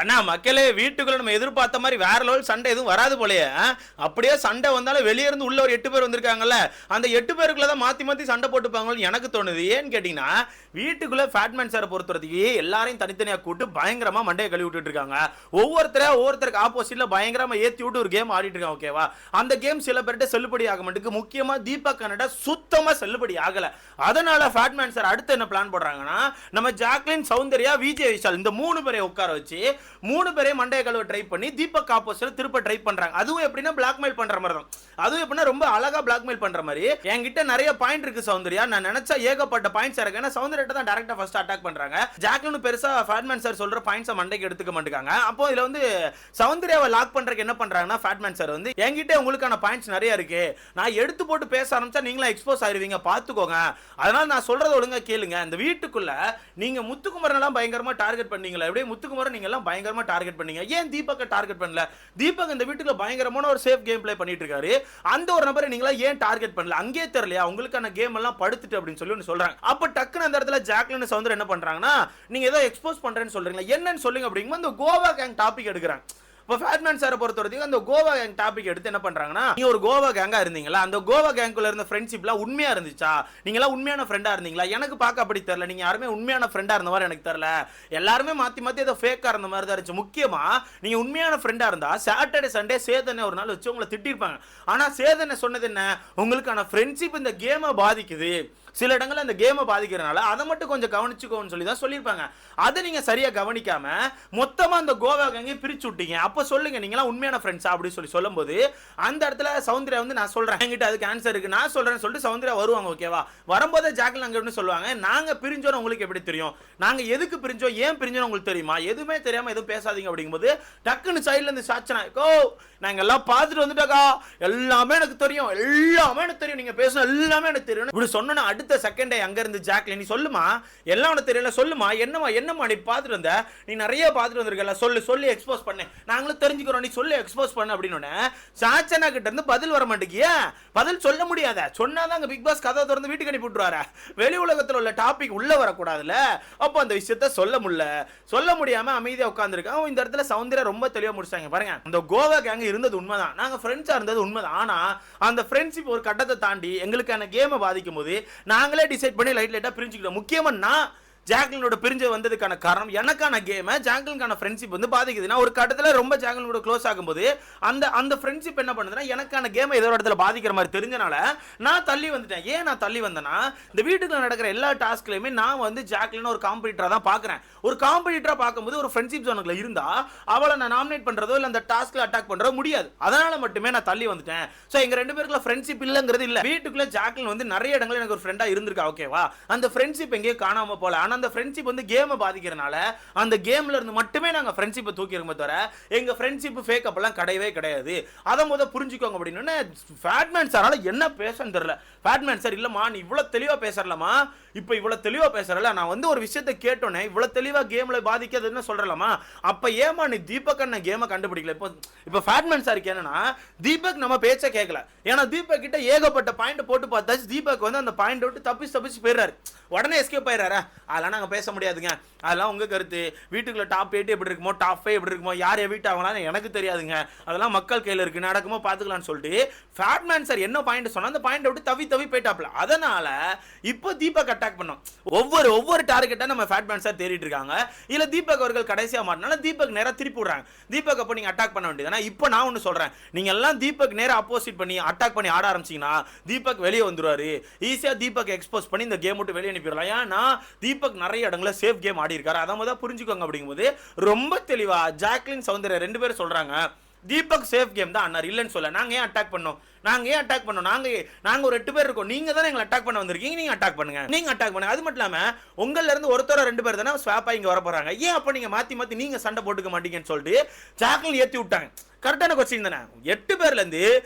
அண்ணா மக்களே, வீட்டுக்குள்ள நம்ம எதிர்பார்த்த மாதிரி வேற லெவல் சண்டை எதுவும் வராது போலயே. அப்படியே சண்டை வந்தாலும் வெளியே இருந்து உள்ள ஒரு 8 பேர் வந்திருக்காங்கல்ல, அந்த 8 பேருக்குள்ள தான் மாத்தி மாத்தி சண்டை போட்டுப்பாங்கன்னு எனக்கு தோணுது. ஏன்னு கேட்டீங்கன்னா, வீட்டுக்குள்ள ஃபேட்மேன் சாரை பொறுத்தவரைக்கு எல்லாரையும் தனித்தனியா கூட்டு பயங்கரமா மண்டையை கழுவி விட்டுட்டு இருக்காங்க. ஒவ்வொருத்தருக்கு ஆப்போசிட்ல பயங்கரமா ஏத்தி விட்டு ஒரு கேம் ஆடிட்டு இருக்காங்க. ஓகேவா? அந்த கேம் சில பேர்கிட்ட செல்லுபடி ஆக மாட்டேங்குது. முக்கியமா தீபக் கனடா சுத்தமா செல்லுபடி ஆகல. அதனால ஃபேட்மேன் சார் அடுத்து என்ன பிளான் போடுறாங்கன்னா, நம்ம ஜாக்லின், சௌந்தர்யா, விஜய் விஷால் இந்த 3 பேரை உட்கார வச்சு 3 பேரே மண்டைய கழுவ ட்ரை பண்ணி தீபக் ஆப்போசிட்ல திருப்ப ட்ரை பண்றாங்க. அதுவும் எப்படின்னா பிளாக்மெயில் பண்ற மாதிரி தான். அதுவும் எப்படின்னா ரொம்ப அழகா பிளாக்மெயில் பண்ற மாதிரி. என்கிட்ட நிறைய பாயிண்ட் இருக்கு சௌந்தர்யா, நான் நினைச்சா ஏகப்பட்ட பாயிண்ட்ஸ் இருக்கு. ஏன்னா சௌந்தர்யா தான் டைரக்டா ஃபர்ஸ்ட் அட்டாக் பண்றாங்க. ஜாக்லின் பெருசா ஃபேட்மேன் சார் சொல்ற பாயிண்ட்ஸ் மண்டைக்கு எடுத்துக்க மாட்டாங்க. அப்போ இதுல வந்து சௌந்தர்யாவை லாக் பண்றதுக்கு என்ன பண்றாங்கன்னா, ஃபேட்மேன் சார் வந்து என்கிட்ட உங்களுக்கான பாயிண்ட்ஸ் நிறைய இருக்கு, நான் எடுத்து போட்டு பேச ஆரம்பிச்சா நீங்களா எக்ஸ்போஸ் ஆயிருவீங்க, பாத்துக்கோங்க. அதனால நான் சொல்றத ஒழுங்கா கேளுங்க. இந்த வீட்டுக்குள்ள நீங்க முத்துக்குமரன் பயங்கரமா டார்கெட் பண்ணீங்களா? எப்படியே முத்துக்குமரன் நீங்க எல்லாம் பயங்கரமா டார்கெட் பண்ணீங்க, ஏன் தீபக் டார்கெட் பண்ணல? தீபக் இந்த வீட்டுக்குள்ள பயங்கரமான ஒரு சேஃப் கேம் பிளே பண்ணிட்டு இருக்காரு. அந்த ஒரு நபரை நீங்களா ஏன் டார்கெட் பண்ணல? அங்கே தெரியலையா உங்களுக்கான கேம் எல்லாம் படுத்துட்டு அப்படின்னு சொல்லி சொல்றாங்க. அப்ப டக்குன்னு அந்த இடத்துல ஜாக்லின் சௌந்தர்யா என்ன பண்றாங்கன்னா, நீங்க ஏதோ எக்ஸ்போஸ் பண்றேன்னு சொல்றீங்களா, என்னன்னு சொல்லுங்க அப்படிங்கும்போது அந்த கோவா கேங் டாபிக் எடுக்கிறாங்க. ஃபேட்மேன் சாரை பொறுத்தவரைக்கும் அந்த கோவா கேங் டாபிக் எடுத்து என்ன பண்றாங்கன்னா, நீங்க ஒரு கோவா கேங்கா இருந்தீங்களா, அந்த கோவா கேங்குள்ள இருந்த ஃப்ரெண்ட்ஷிப்லாம் உண்மையா இருந்துச்சா, நீங்களாம் உண்மையான ஃப்ரெண்டா இருந்தீங்களா? எனக்கு பார்க்க அப்படி தெரியல, நீங்க யாருமே உண்மையான ஃப்ரெண்டா இருந்த மாதிரி எனக்கு தெரியல, எல்லாருமே மாத்தி மாத்தி ஏதோ ஃபேக்கா இருந்த மாதிரி தான் இருந்துச்சு. முக்கியமா நீங்க உண்மையான ஃப்ரெண்டா இருந்தா சாட்டர்டே சண்டே சேதனை ஒரு நாள் வச்சு உங்களை திட்டிருப்பாங்க. ஆனா சேதனை சொன்னது என்ன, உங்களுக்கான ஃப்ரெண்ட்ஷிப் இந்த கேமை பாதிக்குது, சில இடங்கள்ல அந்த கேமை பாதிக்கிறனால அதை மட்டும் கொஞ்சம் கவனிச்சுக்கோன்னு சொல்லி தான் சொல்லியிருப்பாங்க. அதை நீங்க சரியா கவனிக்காம மொத்தமா அந்த கோவா கேங்கை பிரிச்சு விட்டீங்க. அப்ப சொல்லுங்க, நீங்களா உண்மையான ஃப்ரெண்ட்ஸா அப்படி சொல்லும்போது அந்த இடத்துல சௌந்தர்யா வந்து நான் சொல்றேன், என்கிட்ட அதுக்கு ஆன்சர் இருக்கு, நான் சொல்றேன்னு சொல்லிட்டு சௌந்தர்யா வருவாங்க. ஓகேவா? வரும்போது ஜாக்லின் அங்க எப்படி சொல்லுவாங்க, நாங்க பிரிஞ்சோம் உங்களுக்கு எப்படி தெரியும், நாங்க எதுக்கு பிரிஞ்சோம், ஏன் பிரிஞ்சோம் உங்களுக்கு தெரியுமா, எதுவுமே தெரியாம எதுவும் பேசாதீங்க அப்படிங்கும்போது டக்குன்னு சைடுல இருந்து சாச்சனா, கோ நாங்க எல்லாம் பார்த்துட்டு வந்துட்டாக்கா, எல்லாமே எனக்கு தெரியும், எல்லாமே எனக்கு தெரியும், நீங்க பேசணும் எல்லாமே எனக்கு தெரியும் இப்படி சொன்னா அடுத்த செகண்டே அங்க இருந்து ஜாக்லின், நீ சொல்லுமா, எல்லாம் உனக்கு தெரியல, சொல்லுமா, என்னமா நீ பார்த்துட்டு வந்த, நீ நிறைய பார்த்துட்டு வந்திருக்கல, சொல்லி எக்ஸ்போஸ் பண்ணு, நாங்களும் தெரிஞ்சுக்கிறோம், நீ சொல்லி எக்ஸ்போஸ் பண்ணு அப்படின்னு சாச்சனா கிட்ட இருந்து பதில் வர மாட்டேங்கியா, பதில் சொல்ல முடியாத, சொன்னாதான் அங்க பிக் பாஸ் கதை திறந்து வீட்டுக்கு அனுப்பி விட்டுருவாரு, வெளி உலகத்தில் உள்ள டாபிக் உள்ள வரக்கூடாதுல்ல. அப்போ அந்த விஷயத்த சொல்ல முடியாம அமைதியா உட்கார்ந்துருக்கான். இந்த இடத்துல சௌந்தர்யா ரொம்ப தெளிவா முடிச்சாங்க. பாருங்க, அந்த கோவா கேங் இருந்தது உண்மைதான், நாங்க ஃப்ரெண்ட்ஸா இருந்தது உண்மைதான், ஆனா அந்த ஃப்ரெண்ட்ஷிப் ஒரு கட்டத்தை தாண்டி எங்களுக்கான கேமை பாதிக்கும் போது நாங்களே டிசைட் பண்ணி லைட்டா பிரிஞ்சுக்கிட்டோம். முக்கியமா நான் ஜாக்லினோட பிரிஞ்சு வந்ததுக்கான காரணம் எனக்கான கேமை ஜாக்லினுக்கான ஃப்ரெண்ட்ஷிப் வந்து பாதிக்குது. நான் ஒரு கட்டத்தில் ரொம்ப ஜாக்லினோட க்ளோஸ் ஆகும்போது அந்த ஃப்ரெண்ட்ஷிப் என்ன பண்ணுதுன்னா, எனக்கான கேமை ஏதோ இடத்துல பாதிக்கிற மாதிரி தெரிஞ்சனால நான் தள்ளி வந்துட்டேன். ஏன் நான் தள்ளி வந்தேன்னா, இந்த வீட்டுக்குள்ள நடக்கிற எல்லா டாஸ்க்லையுமே நான் வந்து ஜாக்லின் ஒரு காம்படிட்டரா தான் பார்க்குறேன். ஒரு காம்படிட்டரா பார்க்கும்போது ஒரு ஃப்ரெண்ட்ஷிப் ஜோனுக்குள்ள இருந்தா அவளை நான் நாமினேட் பண்றதோ இல்லை அந்த டாஸ்க்ல அட்டாக் பண்றதோ முடியாது. அதனால மட்டுமே நான் தள்ளி வந்துட்டேன். ஸோ எங்க 2 பேருக்குள்ள ஃப்ரெண்ட்ஷிப் இல்லைங்கிறது இல்லை. வீட்டுக்குள்ள ஜாக்லின் வந்து நிறைய இடங்களில் எனக்கு ஒரு ஃப்ரெண்டா இருந்திருக்கா. ஓகேவா? அந்த ஃப்ரெண்ட்ஷிப் எங்கேயோ காணாம போல. ஆனா அந்த ஃப்ரெண்ட்ஷிப் வந்து கேமை பாதிக்கிறனால அந்த கேம்ல இருந்து மட்டுமே நாங்க ஃப்ரெண்ட்ஷிப்பை தூக்கிருக்கோமே தவிர எங்க ஃப்ரெண்ட்ஷிப் ஃபேக் அப்பெல்லாம் கிடையவே கிடையாது. அதை முதல்ல புரிஞ்சுக்கோங்க அப்படின்னு ஃபேட்மேன் சாரால என்ன பேசன்னு தெரியல. ஃபேட்மேன் சார், இல்லம்மா நீ இவ்வளவு தெளிவா பேசறலமா, இப்போ இவ்வளவு தெளிவா பேசறல, நான் வந்து ஒரு விஷயத்தை கேட்டோன்னே இவ்வளவு தெளிவா கேம்ல பாதிக்காதுன்னு சொல்றலமா, அப்ப ஏமா நீ தீபக் அண்ணன் கேமை கண்டுபிடிக்கல? இப்போ ஃபேட்மேன் சாருக்கு என்னன்னா, தீபக் நம்ம பேச்ச கேட்கல, ஏன்னா தீபக் கிட்ட ஏகப்பட்ட பாயிண்ட் போட்டு பார்த்தாச்சு, தீபக் வந்து அந்த பாயிண்ட் விட்டு தப்பிச்சு போயிடுறாரு, உடனே எஸ்கேப் ஆயிடுறாரு. அதெல்லாம் நாங்க பேச முடியாதுங்க, அதெல்லாம் உங்க கருத்து, வீட்டுக்குள்ள டாப் 8 எப்படி இருக்குமோ டாப் 5 எப்படி இருக்குமோ யார் வீட்டு ஆகலாம் எனக்கு தெரியாதுங்க, அதெல்லாம் மக்கள் கையில் இருக்கு, நடக்குமோ பாத்துக்கலாம்னு சொல்லிட்டு ஃபேட்மேன் சார் என்ன பாயிண்ட் சொன்னா அந்த பாயிண்ட் விட்டு தவி போயிட்டாப்ல. அதனால இப்போ தீபக் அட்டாக் பண்ணோம். ஒவ்வொரு டார்கெட்டா நம்ம ஃபேட்மேன் சார் தேடிட்டு இருக்காங்க. இல்ல தீபக் அவர்கள் கடைசியா மாட்டினால தீபக் நேரா திருப்பி விடுறாங்க. தீபக் அப்போ நீங்க அட்டாக் பண்ண வேண்டியதுனா, இப்போ நான் ஒன்னு சொல்றேன், நீங்க எல்லாம் தீபக் நேரா அப்போசிட் பண்ணி அட்டாக் பண்ணி ஆட ஆரம்பிச்சீங்கன்னா தீபக் வெளியே வந்துருவாரு. ஈஸியா தீபக் எக்ஸ்போஸ் பண்ணி இந்த கேம் விட்டு வெளியே அனுப்பிடலாம். ஏன்னா தீபக் நிறைய இடங்கள சேஃப் கேம் ஆடி இருக்காரு. அதை முதல்ல புரிஞ்சுக்கோங்க. அப்படிங்கும்போது ரொம்ப தெளிவா ஜாக்லின் சௌந்தர்யா 2 பேரும் சொல்றாங்க, தீபக் சேஃப் கேம் தான் அண்ணா, இல்லன்னு சொல்ல. நாங்க ஏன் அட்டாக் பண்ணோம், நாங்க ஒரு 8 பேர் இருக்கோம், நீங்க தானே எங்களை அட்டாக் பண்ண வந்திருக்கீங்க, நீங்க அட்டாக் பண்ணுங்க. அது மட்டும் இல்லாம உங்கள்ல இருந்து ஒருத்தர 2 பேர் தானே ஸ்வாப்பா இங்க வர போறாங்க, ஏன் அப்ப நீங்க மாத்தி நீங்க சண்டை போட்டுக்க மாட்டீங்கன்னு சொல்லிட்டு ஜாக்லின் ஏத்தி விட்டாங்க. கரெக்டான கொஸ்டின் தானே. 8 பேர்ல இருந்து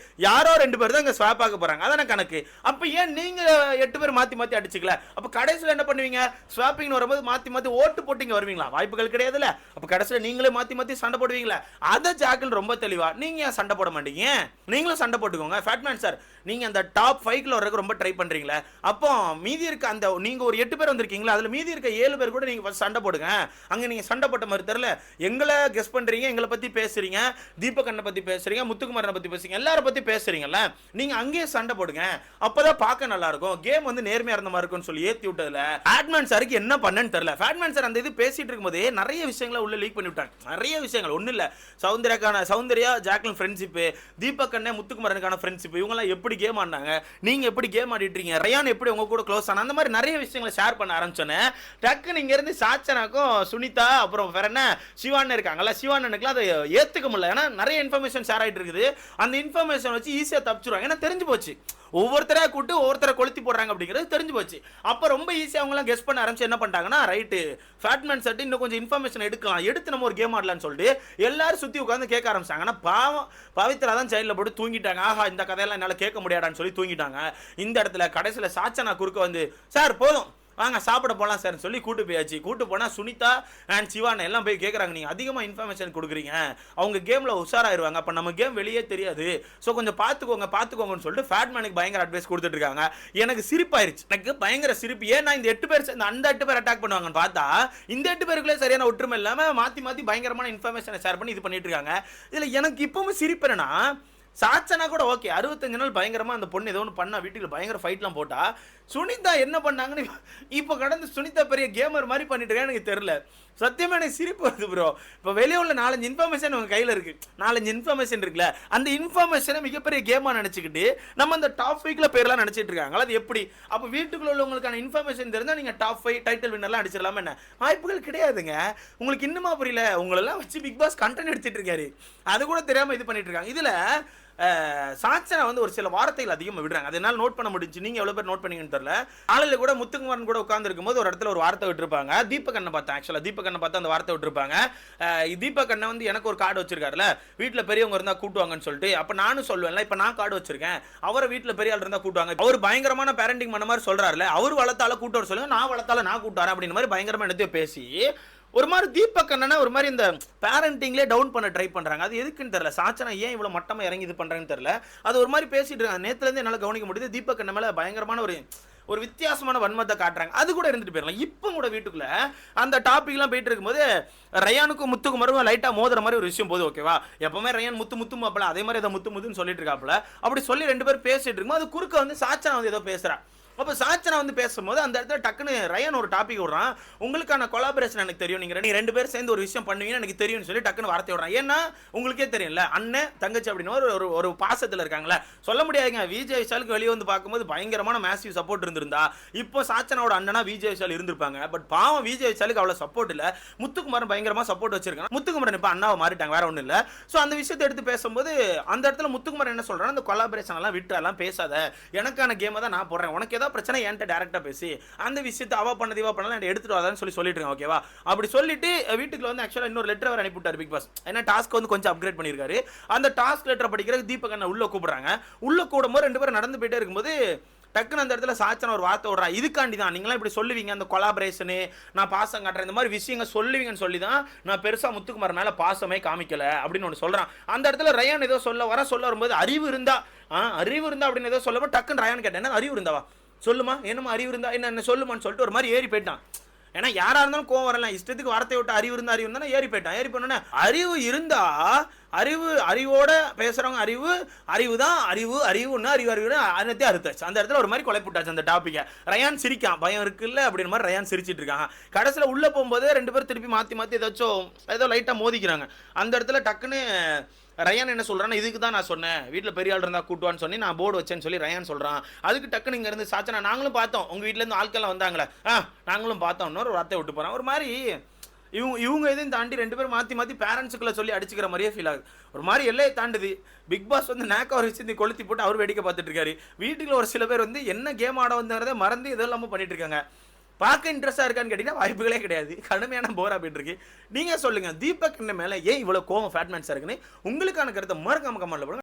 யாரோ 2 பேர் தான் இங்க ஸ்வாப் ஆக போறாங்க, அதான கணக்கு. அப்ப ஏன் நீங்க 8 பேர் மாத்தி அடிச்சுக்கல? அப்ப கடைசியில் என்ன பண்ணுவீங்க, ஸ்வாப்பிங் வரும்போது மாத்தி ஓட்டு போட்டு இங்க வருவீங்களா? வாய்ப்புகள் கிடையாதுல்ல. அப்ப கடைசியில் நீங்களே மாத்தி சண்டை போடுவீங்களா? அதை ஜாக்லின் ரொம்ப தெளிவா, நீங்க ஏன் சண்டை போட மாட்டீங்க, நீங்களும் சண்டை போட்டுக்கோங்க. ஃபேட்மேன் சார், நீங்க அந்த டாப் 5க்குள்ள வரக்கு ரொம்ப ட்ரை பண்றீங்களே, அப்போ மீதி இருக்க அந்த நீங்க ஒரு 8 பேர் வந்திருக்கீங்களா, அதுல மீதி இருக்க 7 பேர் கூட நீங்க சண்டை போடுங்க. அங்க நீங்க சண்டை போட்ட மாதிரி தெரியல. எங்களை கெஸ் பண்றீங்க, எங்களை பத்தி பேசுறீங்க, தீபக் அண்ணனை பத்தி பேசுறீங்க, முத்துக்குமாரனை பத்தி பேசுறீங்க, எல்லாரும் பத்தி பேசுறீங்கல்ல, நீங்க அங்கேயே சண்டை போடுங்க. அப்பதான் பார்க்க நல்லா இருக்கும், கேம் வந்து நேர்மையா இருந்த மாதிரி இருக்கும்னு சொல்லி ஏத்தி விட்டதுல ஃபேட்மேன் சாருக்கு என்ன பண்ணன்னு தெரியல. ஃபேட்மேன் சார் அந்த இது பேசிட்டு இருக்கும்போதே நிறைய விஷயங்களை உள்ள லீக் பண்ணி விட்டாங்க. நிறைய விஷயங்கள் ஒன்றும் இல்லை, சௌந்தர்யா ஜாக்லின் ஃப்ரெண்ட்ஷிப்பு, தீபக் அண்ணன் முத்துக்குமாரனுக்கான ஃப்ரெண்ட்ஷிப், இவங்கெல்லாம் எப்படி கேம் ஆடினாங்க, நீங்க எப்படி கேம் ஆடிட்டு இருக்கீங்க, ரயான் எப்படி உங்க கூட க்ளோஸ் ஆனா, அந்த மாதிரி நிறைய விஷயங்களை ஷேர் பண்ண ஆரம்பிச்சோன்னே டக்குன்னு இங்க இருந்து சாச்சனாக்கும் சுனிதா அப்புறம் வேற என்ன சிவான் இருக்காங்கல்ல, சிவானுக்குலாம் அதை ஏத்துக்க முடியல. ஏன்னா நிறைய இன்ஃபர்மேஷன் ஷேர் ஆகிட்டு இருக்குது. அந்த இன்ஃபர்மேஷன் வச்சு ஈஸியாக தப்பிச்சிருவாங்க. ஏன்னா தெரிஞ்சு போச்சு, ஒவ்வொருத்தரை கூட்டு ஒவ்வொருத்தரை கொளுத்தி போடுறாங்க அப்படிங்கிறது தெரிஞ்சு போச்சு. அப்போ ரொம்ப ஈஸியாக அவங்களாம் கெஸ் பண்ண ஆரம்பிச்சு என்ன பண்ணிட்டாங்கன்னா, ரைட்டு ஃபேட்மேன் செட் இன்னும் கொஞ்சம் இன்ஃபர்மேஷன் எடுத்து நம்ம ஒரு கேம் ஆடலான்னு சொல்லிட்டு எல்லாரும் சுற்றி உட்காந்து கேட்க ஆரம்பிச்சாங்க. ஆனால் பாவம் பவித்ரா தான் சைல்டில் போட்டு தூங்கிட்டாங்க. ஆஹா, இந்த கதையெல்லாம் என்னால் கேட்க முடியாதான்னு சொல்லி தூங்கிட்டாங்க. இந்த இடத்துல கடைசியில் சாச்சனா குறுக்க வந்து, சார் போதும் வாங்க சாப்பிட போகலாம் சார்னு சொல்லி கூட்டு போயாச்சு. கூட்டு போனால் சுனிதா அண்ட் சிவான் எல்லாம் போய் கேட்குறாங்க, நீங்கள் அதிகமாக இன்ஃபர்மேஷன் கொடுக்குறீங்க, அவங்க கேமில் உஷாராயிருவாங்க, அப்போ நம்ம கேம் வெளியே தெரியாது, ஸோ கொஞ்சம் பார்த்துக்கோங்கன்னு சொல்லிட்டு ஃபேட்மேனுக்கு பயங்கர அட்வைஸ் கொடுத்துட்டு இருக்காங்க. எனக்கு சிரிப்பாயிருச்சு, எனக்கு பயங்கர சிரிப்பு. ஏன்னா இந்த 8 பேர் அந்த 8 பேர் அட்டாக் பண்ணுவாங்கன்னு பார்த்தா இந்த 8 பேருக்குள்ளே சரியான ஒற்றுமை இல்லாமல் மாற்றி பயங்கரமான இன்ஃபர்மேஷனை ஷேர் பண்ணி இது பண்ணிட்டு இருக்காங்க. இதில் எனக்கு இப்பவும் சிரிப்பு என்னன்னா, சாச்சனா கூட ஓகே, 65 நாள் பயங்கரமா அந்த பொண்ணு ஏதோ ஒன்று பண்ணா, வீட்டுக்கு பயங்கர ஃபைட்லாம் போட்டா, சுனிதா என்ன பண்ணாங்கன்னு இப்போ கடந்து சுனிதா பெரிய கேமர் மாதிரி பண்ணிட்டு இருக்கா, எனக்கு தெரியல. சத்தியமா எனக்கு சிரிப்பு வருது ப்ரோ. இப்போ வெளியே உள்ள 4-5 இன்ஃபர்மேஷன் உங்க கையில் இருக்கு, 4-5 இன்ஃபர்மேஷன் இருக்குல்ல, அந்த இன்ஃபர்மேஷனை மிகப்பெரிய கேமா நினைச்சுக்கிட்டு நம்ம அந்த டாப் 5ல பேர்லாம் நினைச்சிட்டு இருக்காங்க. அது எப்படி? அப்போ வீட்டுக்குள்ள உள்ளவங்களுக்கான இன்ஃபர்மேஷன் தெரிஞ்சா நீங்க டாப் 5 டைட்டில் வின்னர்லாம் அடிச்சிடலாமா என்ன? வாய்ப்புகள் கிடையாதுங்க. உங்களுக்கு இன்னுமா புரியல? உங்களெல்லாம் வச்சு பிக் பாஸ் கண்டென்ட் எடுத்துட்டு இருக்காரு, அது கூட தெரியாம இது பண்ணிட்டு இருக்காங்க. இதுல சாச்சனா வந்து ஒரு சில வார்த்தைகள் அதிகமாக விடுறாங்க, அது என்னால் நோட் பண்ண முடிஞ்சு. நீங்கள் எவ்வளோ பேர் நோட் பண்ணீங்கன்னு தெரியல. காலையில் கூட முத்துக்குமாரன் கூட உட்கார்ந்து இருக்கும்போது ஒரு இடத்துல ஒரு வார்த்தை விட்டுருப்பாங்க. தீபக் அண்ணன் பார்த்தேன், ஆக்சுவலாக தீபக் அண்ணன் பார்த்தா அந்த வார்த்தை விட்டுருப்பாங்க. தீபக் அண்ணன் வந்து எனக்கு ஒரு கார்டு வச்சிருக்காருல, வீட்டில் பெரியவங்க இருந்தால் கூட்டுவாங்கன்னு சொல்லிட்டு. அப்போ நானும் சொல்லுவேன்ல, இப்போ நான் கார்டு வச்சிருக்கேன், அவரை வீட்டில் பெரிய ஆள் இருந்தால் கூட்டுவாங்க. அவர் பயங்கரமான பேரண்டிங் பண்ண மாதிரி சொல்கிறாருல, அவர் வளர்த்தால கூட்டு வர சொல்லுங்க, நான் வளர்த்தால நான் கூட்டு வரேன் அப்படின்ற மாதிரி பயங்கரமாக எடுத்து பேசி ஒரு மாதிரி தீபக் அண்ணனா ஒரு மாதிரி இந்த பேரண்டிங்லேயே டவுன் பண்ண ட்ரை பண்ணுறாங்க. அது எதுக்குன்னு தெரியல. சாச்சனா ஏன் இவ்வளோ மட்டமாக இறங்கி இது பண்ணுறாங்கன்னு தெரியல. அது ஒரு மாதிரி பேசிட்டு இருக்காங்க. நேற்றுலேருந்து என்னால் கவனிக்க முடியுது, தீபக் அண்ணன் மேலே பயங்கரமான ஒரு வித்தியாசமான வன்மத்தை காட்டுறாங்க. அது கூட இருந்துட்டு போயிடலாம். இப்போ கூட வீட்டுக்குள்ள அந்த டாபிக்லாம் போயிட்டு இருக்கும்போது ரயானுக்கும் முத்துக்குமாரும் லைட்டாக மோதுற மாதிரி ஒரு விஷயம் போது, ஓகேவா? எப்பவுமே ரயான் முத்து மாப்பிள, அதே மாதிரி ஏதோ முத்துன்னு சொல்லிட்டு இருக்காப்புல. அப்படி சொல்லி 2 பேர் பேசிட்டு இருக்கும்போது அது குறுக்க வந்து சாச்சனா வந்து ஏதோ பேசுறா. அப்போ சாச்சனா வந்து பேசும்போது அந்த இடத்துல டக்குன்னு ரயான் ஒரு டாபிக் விடுறான், உங்களுக்கான கொலாபரேஷன் எனக்கு தெரியும், நீங்கள் 2 பேர் சேர்ந்து ஒரு விஷயம் பண்ணுவீங்கன்னு எனக்கு தெரியும்னு சொல்லி டக்குன்னு வார்த்தை விடுறான். ஏன்னா உங்களுக்கே தெரியும்ல, அண்ணன் தங்கச்சி அப்படின்னு ஒரு பாசத்தில் இருக்காங்களே, சொல்ல முடியாதுங்க. விஜய் விஷாலுக்கு வெளியே வந்து பார்க்கும்போது பயங்கரமான மேசிவ் சப்போர்ட் இருந்திருந்தா இப்போ சாச்சனாவோட அண்ணனா விஜய் விஷால் இருந்திருப்பாங்க. பட் பாவம் விஜய் விஷாலுக்கு அவ்வளோ சப்போர்ட் இல்லை. முத்துக்குமாரன் பயங்கரமாக சப்போர்ட் வச்சிருக்காங்க. முத்துக்குமாரன் இப்போ அண்ணாவை மாறிட்டாங்க, வேற ஒன்றும் இல்லை. ஸோ அந்த விஷயத்தை எடுத்து பேசும்போது அந்த இடத்துல முத்துக்குமாரன் என்ன சொல்கிறான், அந்த கொலாபரேஷன் எல்லாம் விட்டுலாம் பேசாத, எனக்கான கேமை தான் நான் போடுறேன், உனக்கு பிரச்சனை என்கிட்ட டைரக்டா பேசி அந்த விஷயத்தை அவ பண்ணது இவ பண்ணலாம் எடுத்துட்டு வாதான்னு சொல்லிட்டு இருக்கேன், ஓகேவா? அப்படி சொல்லிட்டு வீட்டுக்குள்ள வந்து ஆக்சுவலா இன்னொரு லெட்டர் வேற அனுப்பிவிட்டார் பிக் பாஸ். ஏன்னா டாஸ்க் வந்து கொஞ்சம் அப்கிரேட் பண்ணியிருக்காரு. அந்த டாஸ்க் லெட்டர் படிக்கிறதுக்கு தீபக் அண்ணா உள்ள கூப்பிடுறாங்க. உள்ள கூடும்போது 2 பேரும் நடந்து போயிட்டே இருக்கும்போது டக்குன்னு அந்த இடத்துல சாச்சனா ஒரு வார்த்தை விடுறா, இதுக்காண்டி தான் நீங்களாம் இப்படி சொல்லுவீங்க, அந்த கொலாபரேஷனு நான் பாசம் காட்டுறேன், இந்த மாதிரி விஷயங்கள் சொல்லுவீங்கன்னு சொல்லி தான் நான் பெருசா முத்துக்குமார் மேல பாசமே காமிக்கல அப்படின்னு ஒன்று சொல்றான். அந்த இடத்துல ரயான் ஏதோ சொல்ல வரும்போது அறிவு இருந்தா அப்படின்னு ஏதோ சொல்லும்போது டக்குன்னு ரயான் கேட்டேன், என்ன அறிவு இருந்தாவா சொல்லுமா, என்னமா அறிவு இருந்தா என்ன சொல்லுமான்னு சொல்லிட்டு ஒரு மாதிரி ஏறி போயிட்டான். ஏன்னா யாரா இருந்தாலும் கோவம் வரலாம், இஷ்டத்துக்கு வார்த்தை விட்டு அறிவு இருந்தா ஏறி போயிட்டான். ஏறி போனோன்னே அறிவு இருந்தா அறிவோட பேசுறவங்க அறிவுன்னு அன்னத்தையும் அறுத்தாச்சு. அந்த இடத்துல ஒரு மாதிரி கொலைப்பட்டாச்சு அந்த டாபிக்கை. ரயான் சிரிக்கான், பயம் இருக்குல்ல அப்படின்னு மாதிரி ரயான் சிரிச்சிட்டு இருக்காங்க. கடைசியில் உள்ள போகும்போது 2 பேரும் திருப்பி மாற்றி ஏதோ லைட்டாக மோதிக்கிறாங்க. அந்த இடத்துல டக்குன்னு ரயான் என்ன சொல்றான், இதுக்கு தான் நான் சொன்னேன் வீட்டில் பெரிய ஆள் இருந்தா கூட்டுவான்னு சொல்லி நான் போர்டு வச்சேன்னு சொல்லி ரயான் சொல்றான். அதுக்கு டக்குன்னு இங்க இருந்து சாச்சனா நாங்களும் பார்த்தோம், உங்க வீட்டுல இருந்து ஆட்கள் வந்தாங்களே, நாங்களும் பார்த்தோம் ஒரு வார்த்தை விட்டு போறான். ஒரு மாதிரி இவங்க இதையும் தாண்டி 2 பேரும் மாற்றி பேரண்ட்ஸுக்குள்ள சொல்லி அடிச்சுக்கிற மாதிரியே ஃபீல் ஆகுது. ஒரு மாதிரி எல்லையை தாண்டுது. பிக் பாஸ் வந்து நேக்க ஒரு விஷயத்தை கொளுத்தி போட்டு அவர் வேடிக்கை பார்த்துட்டு இருக்காரு. வீட்டுக்குள்ள ஒரு சில பேர் வந்து என்ன கேம் ஆட வந்தாரதே மறந்து இதெல்லாம் பண்ணிட்டு இருக்காங்க. பார்க்க இன்ட்ரெஸ்டாக இருக்கான்னு கேட்டிங்கன்னா வாய்ப்புகளே கிடையாது, கடுமையான போர் அப்படின்னு இருக்கு. நீங்கள் சொல்லுங்கள், தீபக் என்ன மேலே ஏன் இவ்வளோ கோவம் ஃபேட்மேன் சார் இருக்குன்னு உங்களுக்கான கருத்தை மறக்காம கமெண்ட்ல போடுங்க.